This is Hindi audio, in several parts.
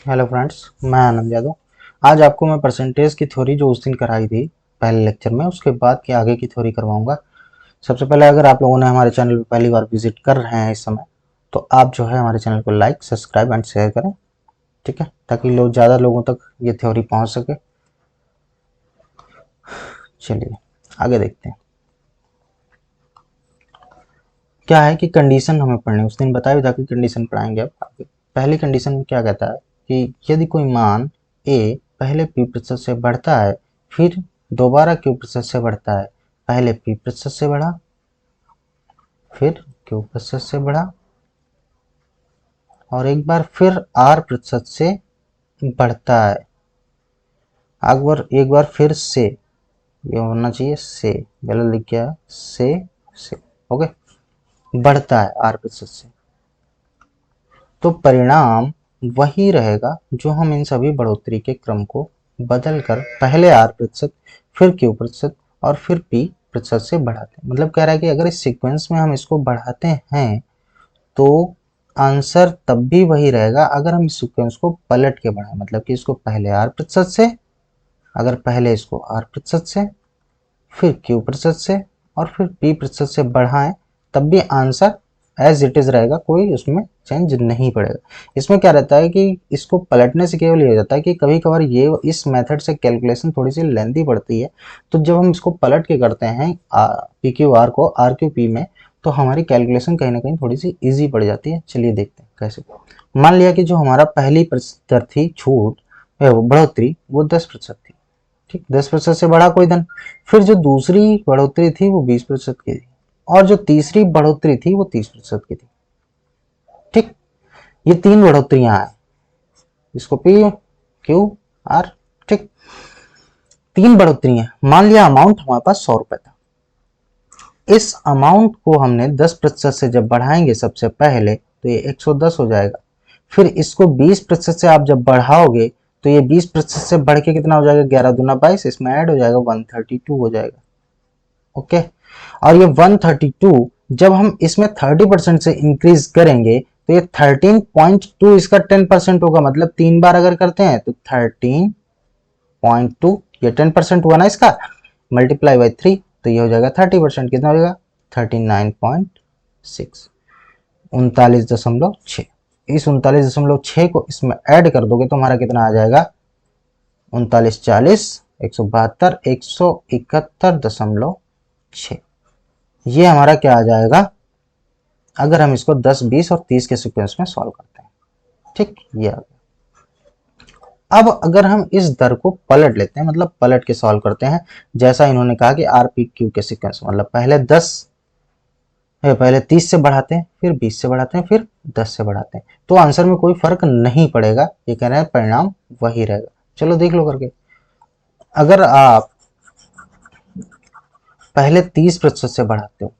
हेलो फ्रेंड्स, मैं आनंद यादव। आज आपको मैं परसेंटेज की थ्योरी जो उस दिन कराई थी पहले लेक्चर में, उसके बाद की आगे की थ्योरी करवाऊंगा। सबसे पहले अगर आप लोगों ने हमारे चैनल पर पहली बार विजिट कर रहे हैं इस समय, तो आप जो है हमारे चैनल को लाइक, सब्सक्राइब एंड शेयर करें, ठीक है, ताकि ज़्यादा लोगों तक ये थ्योरी पहुंच सके। चलिए आगे देखते हैं। क्या है कि कंडीशन हमें पढ़नी, उस दिन बताया भी था कि कंडीशन पढ़ाएंगे। अब आगे पहली कंडीशन में क्या कहता है कि यदि कोई मान a पहले p प्रतिशत से बढ़ता है, फिर दोबारा q प्रतिशत से बढ़ता है, पहले p प्रतिशत से बढ़ा, फिर q प्रतिशत से बढ़ा और एक बार फिर r प्रतिशत से बढ़ता है। एक बार फिर से, ये होना चाहिए से, गलत लिख गया, से ओके, बढ़ता है r प्रतिशत से, तो परिणाम वही रहेगा जो हम इन सभी बढ़ोतरी के क्रम को बदलकर पहले r प्रतिशत, फिर q प्रतिशत और फिर p प्रतिशत से बढ़ाते हैं। मतलब कह रहा है कि अगर इस सीक्वेंस में हम इसको बढ़ाते हैं तो आंसर तब भी वही रहेगा अगर हम इस सीक्वेंस को पलट के बढ़ाएं। मतलब कि इसको पहले r प्रतिशत से, अगर पहले इसको r प्रतिशत से, फिर q प्रतिशत से और फिर p प्रतिशत से बढ़ाएं, तब भी आंसर एज इट इज रहेगा, कोई उसमें चेंज नहीं पड़ेगा। इसमें क्या रहता है कि इसको पलटने से केवल ये हो जाता है कि कभी कभार ये इस मेथड से कैलकुलेशन थोड़ी सी लेंथी पड़ती है, तो जब हम इसको पलट के करते हैं पी क्यू आर को आर क्यू पी में, तो हमारी कैलकुलेशन कहीं ना कहीं थोड़ी सी ईजी पड़ जाती है। चलिए देखते हैं कैसे। मान लिया कि जो हमारा पहली प्रतिशत थी छूट, बढ़ोतरी, वो 10% थी, ठीक, 10% से बढ़ा कोई धन। फिर जो दूसरी बढ़ोतरी थी वो 20% की थी, और जो तीसरी बढ़ोतरी थी वो 30% की थी, ठीक। ये तीन बढ़ोतरियां हैं, इसको पी क्यू आर, ठीक, तीन बढ़ोतरियां। मान लिया अमाउंट हमारे पास 100 रुपए था। इस अमाउंट को हमने 10% से जब बढ़ाएंगे सबसे पहले, तो ये 110 हो जाएगा। फिर इसको 20% से आप जब बढ़ाओगे तो ये 20% से बढ़ के कितना हो जाएगा, 11 दूना 22, इसमें ऐड हो जाएगा 132 हो जाएगा, ओके। और ये 132 जब हम इसमें 30% से इंक्रीज करेंगे तो ये 13.2 इसका 10% होगा। मतलब 3 बार अगर करते हैं तो 13.2, ये 10% हुआ ना इसका, मल्टीप्लाई बाई 3, तो ये हो जाएगा 30%। कितना हो जाएगा, 39.6, 39.6। इस 39.6 को इसमें ऐड कर दोगे तो हमारा कितना आ जाएगा, 39, 40, 172, 171.6। ये हमारा क्या आ जाएगा अगर हम इसको 10, 20 और 30 के सीक्वेंस में सॉल्व करते हैं, ठीक। ये आ गया। अब अगर हम इस दर को पलट लेते हैं, मतलब पलट के सॉल्व करते हैं, जैसा इन्होंने कहा कि आर पी क्यू के सीक्वेंस, मतलब पहले 30 से बढ़ाते हैं, फिर 20 से बढ़ाते हैं, फिर 10 से बढ़ाते हैं, तो आंसर में कोई फर्क नहीं पड़ेगा। ये कह रहे हैं परिणाम वही रहेगा। चलो देख लो करके। अगर आप पहले 30% से बढ़ाते हो,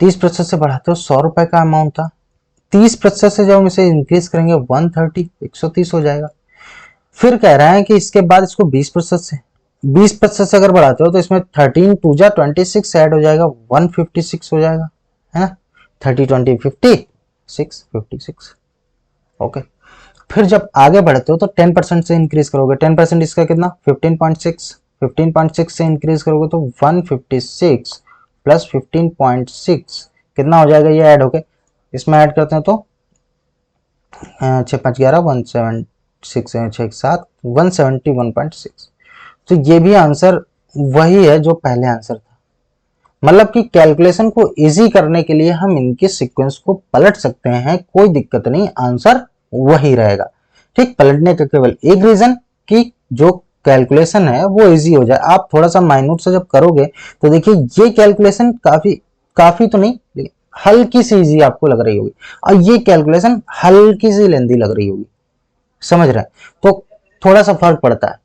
30% से बढ़ाते हो, 100 रुपए का अमाउंट था, 30% से जब हम इसे इंक्रीज करेंगे 130, 130 हो जाएगा। फिर कह रहा है कि इसके बाद इसको 20% से, 20% से अगर बढ़ाते हो तो इसमें 13 टू जा 26 ऐड हो जाएगा, 156 हो जाएगा, है ना, 30 20 50 6 56, ओके। फिर जब आगे बढ़ते हो तो 10% से इंक्रीज करोगे, 10% इसका कितना, 15.6, 15.6 से इंक्रीज करोगे तो 156 प्लस 15.6 कितना हो जाएगा, ये ऐड हो गए, इसमें ऐड करते हैं तो 6 5 11, 171.6, तो ये भी आंसर वही है जो पहले आंसर था। मतलब कि कैलकुलेशन को इजी करने के लिए हम इनके सीक्वेंस को पलट सकते हैं, कोई दिक्कत नहीं, आंसर वही रहेगा, ठीक। पलटने का केवल एक रीजन कि जो कैलकुलेशन है वो इजी हो जाए। आप थोड़ा सा माइन्यूट से जब करोगे तो देखिए ये कैलकुलेशन काफी काफी तो नहीं, लेकिन हल्की सी इजी आपको लग रही होगी, और ये कैलकुलेशन हल्की सी लेंदी लग रही होगी, समझ रहे हैं, तो थोड़ा सा फर्क पड़ता है।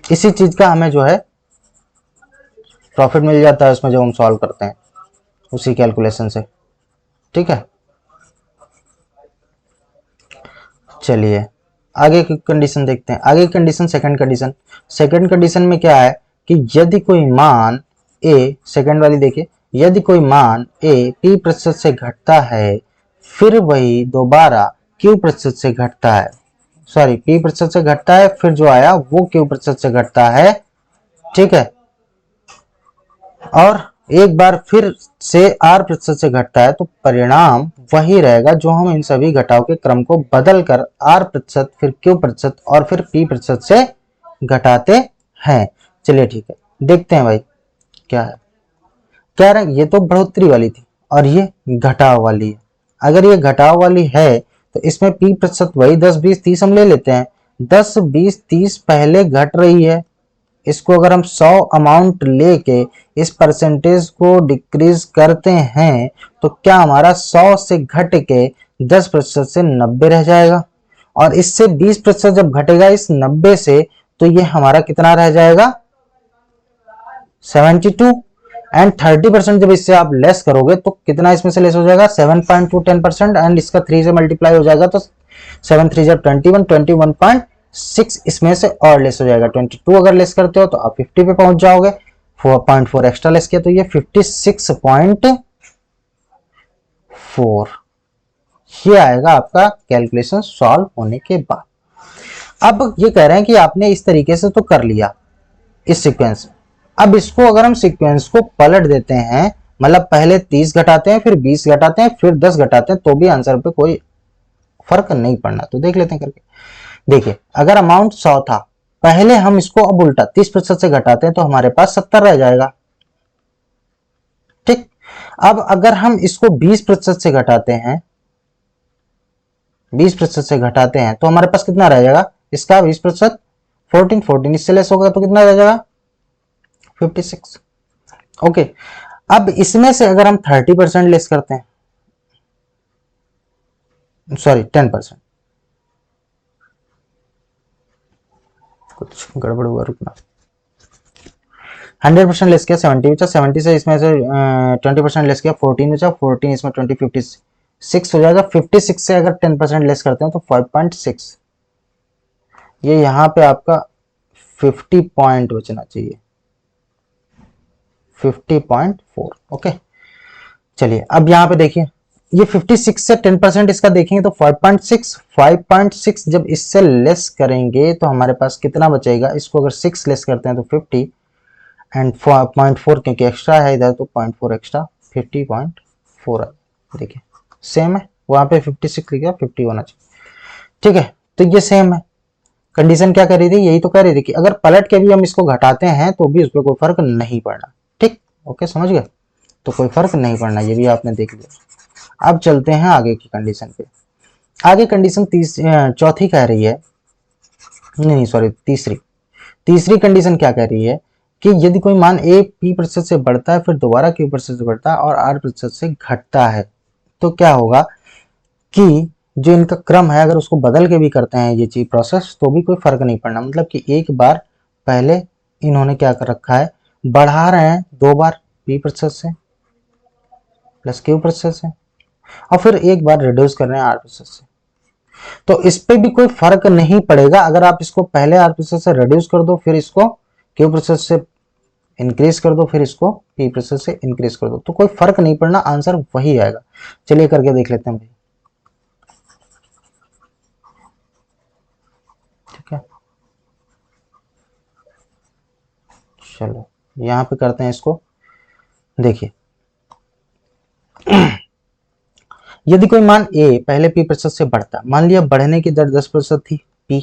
इसी चीज का हमें जो है प्रॉफिट मिल जाता है उसमें जब हम सॉल्व करते हैं उसी कैलकुलेशन से, ठीक है। चलिए आगे की कंडीशन देखते हैं। आगे की condition second condition. Second condition में क्या है कि यदि कोई मान ए, सेकंड वाली देखिए, यदि कोई मान a p% से घटता है फिर वही दोबारा q% से घटता है, सॉरी p% से घटता है, फिर जो आया वो q% से घटता है, ठीक है, और एक बार फिर से r% से घटता है, तो परिणाम वही रहेगा जो हम इन सभी घटाव के क्रम को बदल कर r% फिर q% और फिर p% से घटाते हैं। चलिए ठीक है, देखते हैं भाई क्या है। कह रहे हैं ये तो बढ़ोतरी वाली थी और ये घटाव वाली है। अगर ये घटाव वाली है तो इसमें p% वही 10 20 30 हम ले लेते हैं। 10 20 30 पहले घट रही है, इसको अगर हम 100 अमाउंट लेके इस परसेंटेज को डिक्रीज करते हैं तो क्या हमारा 100 से घट के 10% से 90 रह जाएगा, और इससे 20% जब घटेगा इस 90 से तो ये हमारा कितना रह जाएगा 72, एंड 30% जब इससे आप लेस करोगे तो कितना इसमें से लेस हो जाएगा 7.2 10%, एंड इसका 3 से मल्टीप्लाई हो जाएगा तो 7 3 21 21.6 इसमें से और लेस हो जाएगा। 22 अगर लेस करते हो तो आप 50 पे पहुंच जाओगे, 4.4 एक्स्ट्रा लेस किया तो ये 56.4 ये आएगा आपका कैलकुलेशन सॉल्व होने के बाद। अब ये कह रहे हैं कि आपने इस तरीके से तो कर लिया इस सीक्वेंस में, अब इसको अगर हम सीक्वेंस को पलट देते हैं, मतलब पहले 30 घटाते हैं फिर 20 घटाते हैं फिर 10 घटाते हैं तो भी आंसर पे कोई फर्क नहीं पड़ना। तो देख लेते हैं करके। देखिए अगर अमाउंट 100 था, पहले हम इसको अब उल्टा 30% से घटाते हैं तो हमारे पास 70 रह जाएगा, ठीक। अब अगर हम इसको 20% से घटाते हैं, 20% से घटाते हैं तो हमारे पास कितना रह जाएगा, इसका 20% 14 14 इससे लेस होगा तो कितना रह जाएगा 56। ओके, अब इसमें से अगर हम 30% लेस करते हैं, सॉरी 10%, कुछ गड़बड़ हुआ, रुकना। 100% लेस किया 70 बचा, 70 से इसमें से 20% लेस किया 14 बचा, 14 इसमें 20 56 हो जाएगा। 56 से अगर 10% लेस करते हैं तो 5.6, ये यहाँ पे आपका 50 पॉइंट बचना चाहिए, 50.4। ओके चलिए अब यहाँ पे देखिए ये 56 से 10% इसका देखेंगे तो 5.6 जब इससे लेस करेंगे तो हमारे पास कितना बचेगा, इसको अगर 6 लेस करते हैं तो 50 एंड 0.4 क्योंकि एक्स्ट्रा है इधर तो 0.4 एक्स्ट्रा 50.4 है। देखिए सेम है, वहां पे 56 लिखा 50 होना चाहिए, ठीक है। तो ये सेम है, कंडीशन क्या कर रही थी, यही तो कह रही थी कि अगर पलट के भी हम इसको घटाते हैं तो भी उस पर कोई फर्क नहीं पड़ना, ठीक। ओके समझ गए, तो कोई फर्क नहीं पड़ना, ये भी आपने देख लिया। अब चलते हैं आगे की कंडीशन पे। आगे कंडीशन चौथी कह रही है, नहीं सॉरी तीसरी कंडीशन क्या कह रही है कि यदि कोई मान a p% से बढ़ता है फिर दोबारा q% से बढ़ता है और r% से घटता है तो क्या होगा कि जो इनका क्रम है अगर उसको बदल के भी करते हैं ये चीज प्रोसेस तो भी कोई फर्क नहीं पड़ना, मतलब कि एक बार पहले इन्होंने क्या कर रखा है, बढ़ा रहे हैं 2 बार p% से प्लस q% से और फिर एक बार रिड्यूस कर रहे हैं r% से, तो इस पे भी कोई फर्क नहीं पड़ेगा। अगर आप इसको पहले r% से रिड्यूस कर दो फिर इसको q% से इंक्रीज कर दो फिर इसको p% से इंक्रीज कर दो तो कोई फर्क नहीं पड़ना, आंसर वही आएगा। चलिए करके देख लेते हैं भाई, ठीक है। चलो यहां पे करते हैं इसको, देखिए यदि कोई मान a पहले p% से बढ़ता, मान लिया बढ़ने की दर 10% थी p,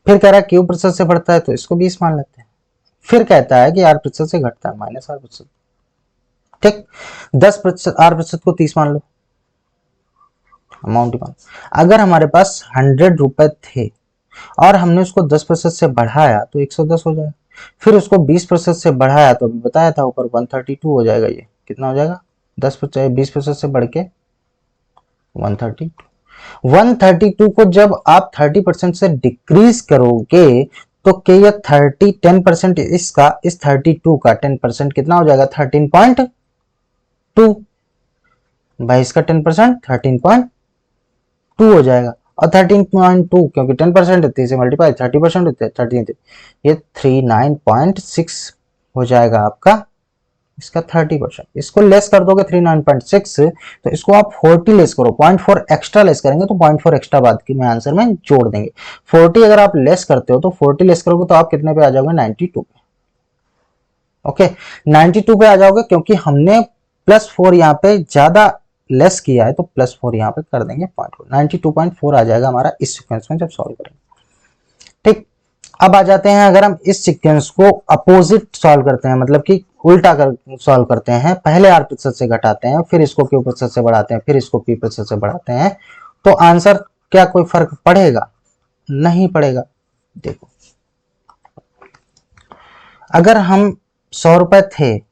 फिर कह रहा है q% से बढ़ता है तो इसको 20 मान लेते हैं, फिर कहता है कि r% से घटता है -r%, ठीक। 10% r% को 30 मान लो, अमाउंट ही मान। अगर हमारे पास 100 रुपए थे और हमने उसको 10% से बढ़ाया तो 110 हो जाएगा, फिर उसको 20% से बढ़ाया तो अभी बताया था ऊपर 132 हो जाएगा, ये कितना हो जाएगा 20% से बढ़ के 132। 132 को जब आप 30% से डिक्रीज करोगे तो क्या ये 10% इसका इस 32 का 10% कितना हो जाएगा 13.2 भाई, इसका 10% 13.2 हो जाएगा और 13.2 क्योंकि 10% है इसे मल्टीप्लाई 30% होते हैं 13, ये 39.6 हो जाएगा आपका इसका 30%, इसको लेस कर दोगे 39.6, तो इसको आप 40 लेस करो, 0.4 एक्स्ट्रा लेस करेंगे तो 0.4 एक्स्ट्रा बाद की में आंसर में जोड़ देंगे। 40 अगर आप लेस करते हो तो 40 लेस करोगे तो आप कितने पे आ जाओगे, 92 पे। ओके 92 पे आ जाओगे, क्योंकि हमने +4 यहाँ पे ज्यादा लेस किया है तो +4 यहाँ पे कर देंगे 0.4, 92.4 आ जाएगा हमारा इस सीक्वेंस में जब सॉल्व करेंगे। ठीक, अब आ जाते हैं, अगर हम इस सीक्वेंस को अपोजिट सॉल्व करते हैं, मतलब कि उल्टा कर सॉल्व करते हैं, पहले R% से घटाते हैं, फिर इसको Q% से बढ़ाते हैं, फिर इसको P% से बढ़ाते हैं, तो आंसर क्या कोई फर्क पड़ेगा? नहीं पड़ेगा। देखो, अगर हम 100 रुपए थे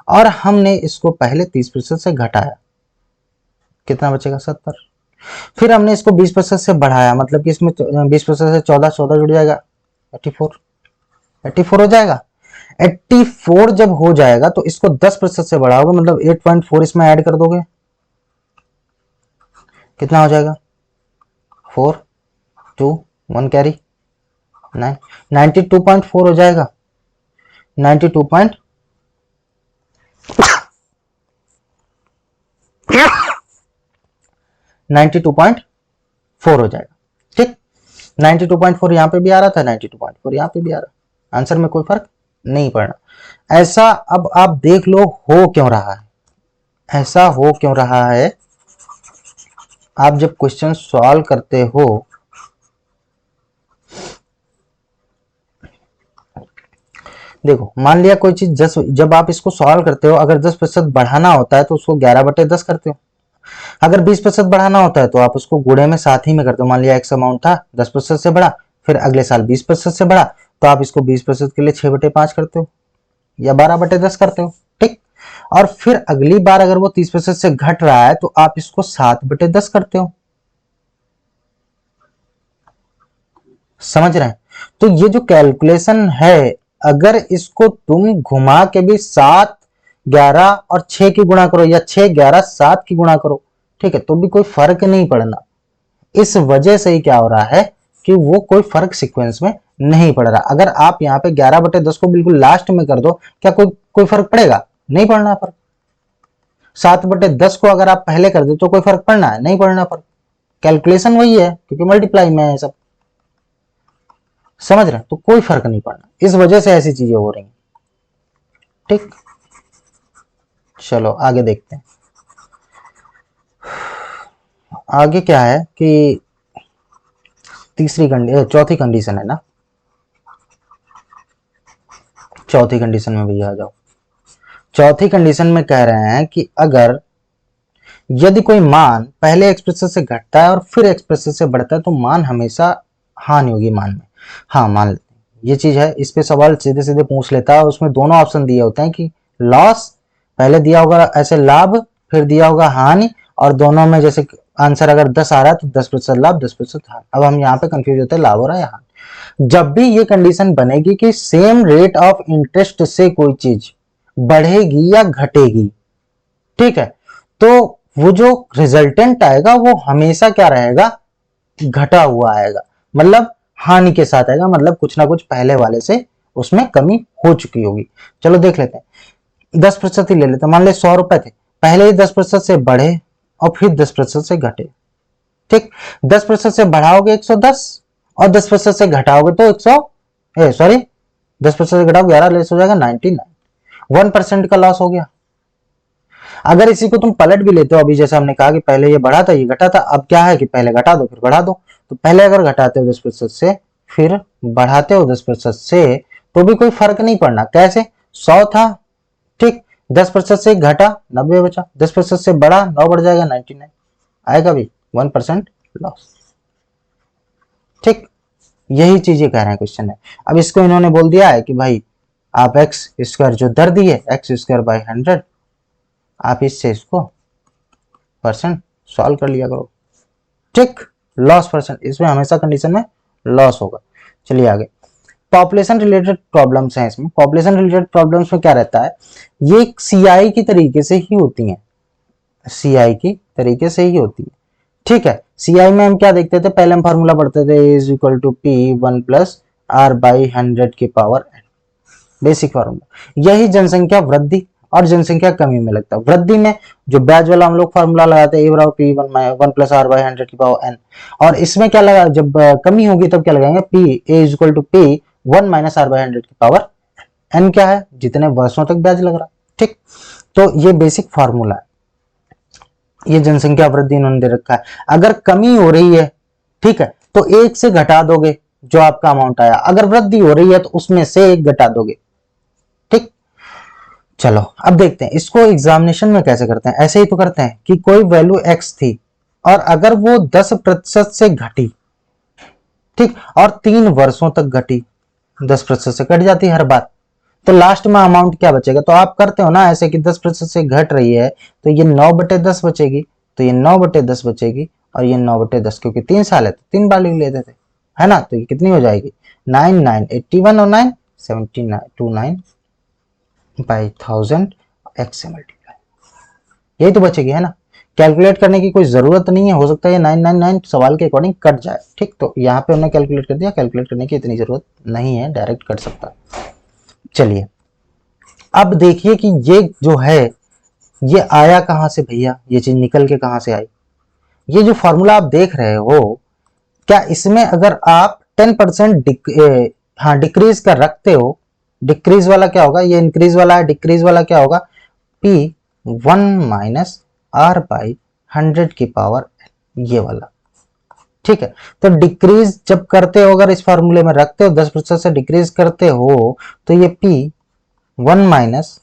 और हमने इसको पहले 30% से घटाया, कितना बचेगा, 70। फिर हमने इसको 20% से बढ़ाया, मतलब कि इसमें 20% से 14 जुड़ जाएगा, 84 हो जाएगा। 84 जब हो जाएगा तो इसको 10% से बढ़ाओगे, मतलब 8.4 इसमें ऐड कर दोगे, कितना हो जाएगा, 4 2 1 कैरी 9, 92.4 हो जाएगा, 92.4 हो जाएगा। ठीक, 92.4 यहां पे भी आ रहा था, 92.4 यहां पे भी आ रहा, आंसर में कोई फर्क नहीं पड़ना। ऐसा अब आप देख लो हो क्यों रहा है, ऐसा हो क्यों रहा है। आप जब क्वेश्चन सॉल्व करते हो, देखो मान लिया कोई चीज जब आप इसको सॉल्व करते हो, अगर 10% बढ़ाना होता है तो उसको 11/10 करते हो, अगर 20% बढ़ाना होता है तो आप उसको गुणे में साथ ही में करते हो। मान लिया एक्स अमाउंट था, 10% से बढ़ा, फिर अगले साल 20% से बढ़ा, तो आप इसको 20% के लिए 6/5 करते हो या 12/10 करते हो। ठीक, और फिर अगली बार अगर वो 30% से घट रहा है तो आप इसको 7/10 करते हो। समझ रहे हैं? तो ये जो कैलकुलेशन है, अगर इसको तुम घुमा के भी 7 11 और 6 की गुणा करो, या 6 11 7 की गुणा करो, ठीक है, तो भी कोई फर्क नहीं पड़ना। इस वजह से ही क्या हो रहा है कि वो कोई फर्क सीक्वेंस में नहीं पड़ रहा। अगर आप यहाँ पे 11/10 को बिल्कुल लास्ट में कर दो, क्या कोई फर्क पड़ेगा? नहीं पड़ना फर्क। 7/10 को अगर आप पहले कर दो तो कोई फर्क पड़ना है? नहीं पड़ना फर्क। कैलकुलेशन वही है, क्योंकि मल्टीप्लाई में है सब। समझ रहे? तो कोई फर्क नहीं पड़ना, इस वजह से ऐसी चीजें हो रही हैं। ठीक, चलो आगे देखते हैं। आगे क्या है कि चौथी कंडीशन है ना, चौथी कंडीशन में भैया आ जाओ। चौथी कंडीशन में कह रहे हैं कि अगर यदि कोई मान पहले एक्सप्रेशन से घटता है और फिर एक्सप्रेशन से बढ़ता है तो मान हमेशा हानि होगी मान में। हाँ, मान लेते हैं ये चीज है। इस पे सवाल सीधे सीधे पूछ लेता है, उसमें दोनों ऑप्शन दिए होते हैं कि लॉस पहले दिया होगा ऐसे लाभ, फिर दिया होगा हानि, और दोनों में जैसे आंसर अगर 10 आ रहा है तो 10% लाभ 10% हानि। अब हम यहाँ पे कंफ्यूज होते हैं लाभ हो रहा है या हानि। जब भी ये कंडीशन बनेगी कि सेम रेट ऑफ इंटरेस्ट से कोई चीज बढ़ेगी या घटेगी, ठीक है, तो वो जो रिजल्टेंट आएगा वो हमेशा क्या रहेगा, घटा हुआ आएगा, मतलब हानि के साथ आएगा, मतलब कुछ ना कुछ पहले वाले से उसमें कमी हो चुकी होगी। चलो देख लेते हैं, 10% ही ले लेते हैं। मान ले 100 रुपए थे, पहले ही 10% से बढ़े और फिर 10% से घटे। ठीक, 10% से बढ़ाओगे 110 और 10% से घटाओगे तो 10% से घटाओगे 11 लेस हो जाएगा 99, 1% का लॉस हो गया। अगर इसी को तुम पलट भी लेते हो, अभी जैसे हमने कहा कि पहले ये बढ़ा था ये घटा था, अब क्या है कि पहले घटा दो फिर बढ़ा दो, तो पहले अगर घटाते हो 10% से फिर बढ़ाते हो 10% से तो भी कोई फर्क नहीं पड़ना। कैसे? 100 था, ठीक, 10% से घटा 90 बचा, 10% से बढ़ा 9 बढ़ जाएगा 99, आएगा भी 1% लॉस। ठीक, यही चीज ये कह रहे हैं क्वेश्चन में। अब इसको इन्होंने बोल दिया है कि भाई आप एक्स स्क्वायर जो दर दी है x²/100, आप इससे इसको परसेंट सॉल्व कर लिया करो। ठीक, लॉस परसेंट, इसमें हमेशा कंडीशन में लॉस होगा। चलिए आगे, पॉपुलेशन रिलेटेड प्रॉब्लम्स हैं इसमें। पॉपुलेशन रिलेटेड प्रॉब्लम्स में क्या रहता है, ये सीआई की तरीके से ही होती हैं, सीआई की तरीके से ही होती है। ठीक है, सीआई में हम क्या देखते थे, पहले हम फार्मूला पढ़ते थे A=P1 + R/100 की पावर n, बेसिक फार्मूला। यही जनसंख्या वृद्धि और जनसंख्या कमी में लगता है। वृद्धि में जो ब्याज वाला हम लोग फॉर्मूला लगाते हैं, a p 1 plus r by 100 की पावर n, और इसमें क्या लगा, जब कमी होगी तब क्या लगाएंगे, p a is equal to p 1 minus r by 100 की पावर n, क्या है, जितने वर्षों तक ब्याज लग रहा। ठीक, तो ये बेसिक फॉर्मूला है। ये जनसंख्या वृद्धि इन्होंने दे रखा है। अगर कमी हो रही है, ठीक है, तो एक से घटा दोगे जो आपका अमाउंट आया, अगर वृद्धि हो रही है तो उसमें से एक घटा दोगे। ठीक, चलो अब देखते हैं इसको एग्जामिनेशन में कैसे करते हैं। ऐसे ही तो करते हैं कि कोई वैल्यू x थी और अगर वो 10% से घटी, ठीक, और 3 वर्षों तक घटी, 10% से कट जाती है हर बार, तो लास्ट में अमाउंट क्या बचेगा। तो आप करते हो ना ऐसे कि 10% से घट रही है तो ये 9/10 बचेगी, तो ये 9/10 बचेगी, और ये 9/10, क्योंकि 3 साल है तो 3 बार लिख लेते थे, है ना। तो ये कितनी हो जाएगी, 9 9 81 और 9 79 29 बाई 1000 x से मल्टीप्लाई, यही तो बचेगी, है ना। कैलकुलेट करने की कोई जरूरत नहीं है, हो सकता है ये 999 सवाल के अकॉर्डिंग कट जाए। ठीक, तो यहाँ पे हमने कैलकुलेट कर दिया, कैलकुलेट करने की इतनी जरूरत नहीं है, डायरेक्ट कट सकता है। चलिए अब देखिए कि ये जो है ये आया कहां से भैया, ये चीज निकल के कहां से आई। ये जो फॉर्मूला आप देख रहे हो, क्या इसमें अगर आप 10% हाँ डिक्रीज कर रखते हो, डिक्रीज वाला क्या होगा, ये इंक्रीज वाला है, डिक्रीज वाला क्या होगा, p 1 माइनस r बाई 100 की पावर, ये वाला। ठीक है, तो डिक्रीज जब करते हो, अगर इस फॉर्मूले में रखते हो 10% से डिक्रीज करते हो, तो ये p 1 माइनस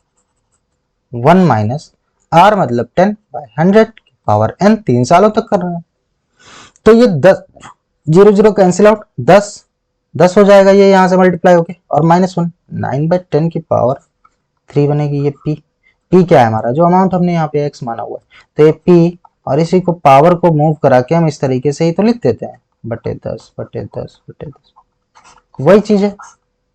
r मतलब 10 बाई 100 पावर n, 3 सालों तक कर रहे हैं। तो ये 10 0 0 कैंसिल आउट, 10 हो जाएगा ये यहां से मल्टीप्लाई होके, और -1 9/10 की पावर 3 बनेगी। ये p क्या है हमारा, जो अमाउंट हमने यहाँ पे x माना हुआ है, तो ये p, और इसी को पावर को मूव करा के हम इस तरीके से ही तो लिख देते हैं, /10/10/10, वही चीज है।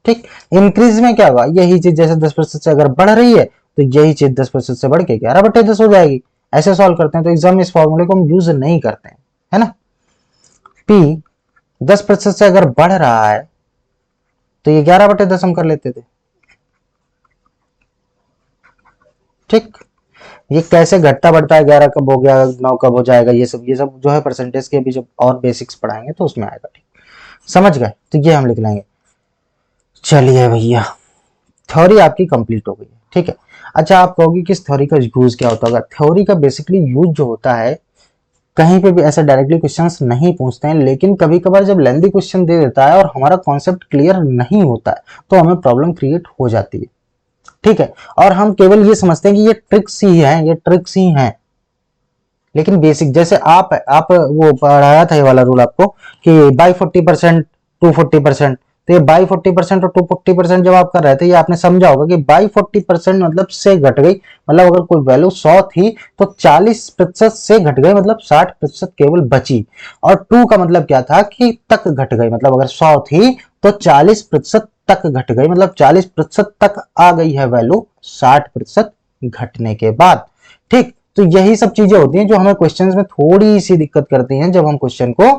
ठीक, इंक्रीज में क्या होगा, यही चीज जैसे 10% से अगर बढ़ रही है तो यही चीज 10% से बढ़ के 11/10 हो जाएगी। ऐसे सॉल्व करते हैं, तो एग्जाम में इस फॉर्मूले को हम यूज नहीं करते हैं, है ना। p 10% से अगर बढ़ रहा है तो ये 11/10 हम कर लेते थे। ठीक, ये कैसे घटता बढ़ता है, 11 कब हो गया, 9 कब हो जाएगा, ये सब जो है परसेंटेज के अभी जब और बेसिक्स पढ़ाएंगे तो उसमें आएगा। ठीक, समझ गए, तो ये हम लिख लेंगे। चलिए भैया, थ्योरी आपकी कंप्लीट हो गई है। ठीक है, अच्छा आप कहोगे कि इस थ्योरी का यूज क्या होता होगा। थ्योरी का बेसिकली यूज जो होता है, कहीं पे भी ऐसा डायरेक्टली क्वेश्चंस नहीं पूछते हैं, लेकिन कभी कभार जब लेंथी क्वेश्चन दे देता है और हमारा कॉन्सेप्ट क्लियर नहीं होता है तो हमें प्रॉब्लम क्रिएट हो जाती है। ठीक है, और हम केवल ये समझते हैं कि ये ट्रिक्स ही हैं, ये ट्रिक्स ही हैं, लेकिन बेसिक जैसे आप वो पढ़ाया था ये वाला रूल आपको कि बाई 40% 240%, तो ये बाई 40% और 240% जब आप कर रहे थे, ये आपने समझा होगा कि बाई 40% मतलब से घट गई, मतलब अगर कोई वैल्यू 100 थी तो 40% से घट गई, मतलब 60% केवल बची। और 2 का मतलब क्या था कि तक घट गई, मतलब अगर 100 थी तो 40% तक घट गई, मतलब 40% तक आ गई है वैल्यू 60% घटने के बाद। ठीक, तो यही सब चीजें होती हैं जो हमें क्वेश्चंस में थोड़ी सी दिक्कत करती हैं जब हम क्वेश्चन को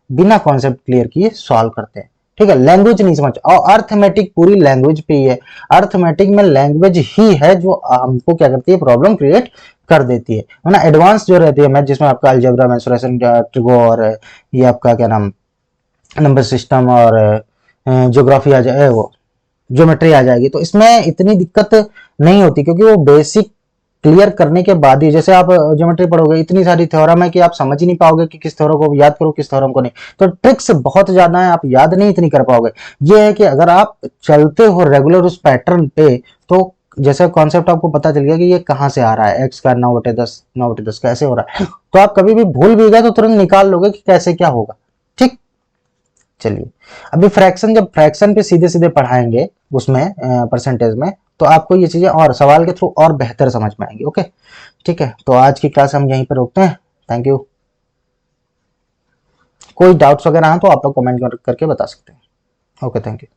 बिना कॉन्सेप्ट क्लियर किए सॉल्व करते हैं। ठीक है, लैंग्वेज नहीं समझ, और अर्थमेटिक पूरी लैंग्वेज पे ही है। अर्थमेटिक में लैंग्वेज ही है जो हमको क्या करती है, प्रॉब्लम क्रिएट कर देती है ना। एडवांस जो रहती है मैथ, जिसमें आपका अलजेब्रा, मेंसुरेशन, ट्रिगो, और ये आपका क्या नाम, नंबर सिस्टम, और ज्योग्राफी आ जाए, वो ज्योमेट्री आ जाएगी, तो इसमें इतनी दिक्कत नहीं होती, क्योंकि वो बेसिक क्लियर करने के बाद ही, जैसे आप ज्योमेट्री पढ़ोगे, इतनी सारी थ्योरम है कि आप समझ ही नहीं पाओगे कि किस थ्योरम को याद करो, किस थ्योरम को नहीं। तो ट्रिक्स बहुत ज्यादा है, आप याद नहीं इतनी कर पाओगे। ये है कि अगर आप चलते हो रेगुलर उस पैटर्न पे, तो जैसे कॉन्सेप्ट आपको पता चल गया कि ये कहां से आ रहा है, एक्स का 9/10 9/10 कैसे हो रहा है, तो आप कभी भी भूल भी गए तो तुरंत निकाल लोगे कि कैसे क्या होगा। ठीक, चलिए अभी फ्रैक्शन, जब फ्रैक्शन पे सीधे सीधे पढ़ाएंगे उसमें परसेंटेज में, तो आपको ये चीजें और सवाल के थ्रू और बेहतर समझ में आएंगी। ओके, ठीक है, तो आज की क्लास हम यहीं पर रोकते हैं। Thank you. कोई डाउट्स वगैरह हैं तो आप लोग कमेंट करके बता सकते हैं। Okay, thank you.